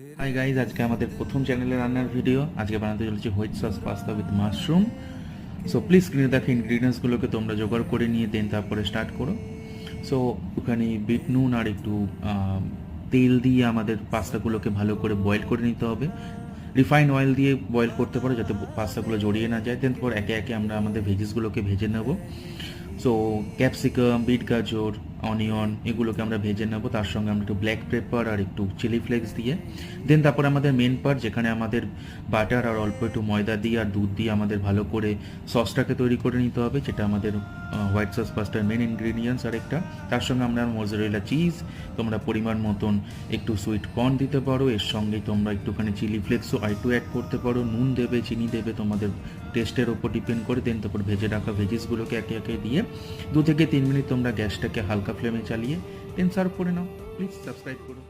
Hi guys, আজকে আমাদের প্রথম চ্যানেলে রান্নার ভিডিও। আজকে বানাতে চলেছি white sauce pasta with mushroom. So please স্ক্রিনে দেখে ইনগ্রিডিয়েন্টসগুলোকে তোমরা জোগাড় করে নিয়ে দেন তারপরে স্টার্ট করো। সো ওখানে বিট নুন আর একটু তেল দিয়ে আমাদের পাস্তাগুলোকে ভালো করে বয়েল করে নিতে হবে। রিফাইন অয়েল দিয়ে বয়েল করতে পারো যাতে পাস্তাগুলো জড়িয়ে না যায়। দেন পর একে একে আমরা আমাদের ভেজিসগুলোকে ভেজে নেব। সো ক্যাপসিকাম, বিট গাজর, অনিয়ন এগুলোকে আমরা ভেজে নেব। তার সঙ্গে আমরা একটু ব্ল্যাক পেপার আর একটু চিলি ফ্লেক্স দিয়ে দেন তারপরে আমাদের মেন পার্ট, যেখানে আমাদের বাটার আর অল্প একটু ময়দা দিয়ে আর দুধ দিয়ে আমাদের ভালো করে সসটাকে তৈরি করে নিতে হবে, যেটা আমাদের হোয়াইট সস পাস্তার মেন ইনগ্রিডিয়েন্টস। আর একটা তার সঙ্গে আমরা মোজারেলা চিজ, তোমরা পরিমাণ মতন একটু সুইট কর্ন দিতে পারো। এর সঙ্গে তোমরা একটুখানি চিলি ফ্লেক্সও একটু অ্যাড করতে পারো। নুন দেবে, চিনি দেবে, তোমাদের টেস্টের ওপর ডিপেন্ড করে। দেন তারপর ভেজে রাখা ভেজিসগুলোকে একে একে দিয়ে 2 থেকে 3 মিনিট তোমরা গ্যাসটাকে হালকা ফ্লেমে চালিয়ে দেন সার্ভ করে নাও। প্লিজ সাবস্ক্রাইব করো।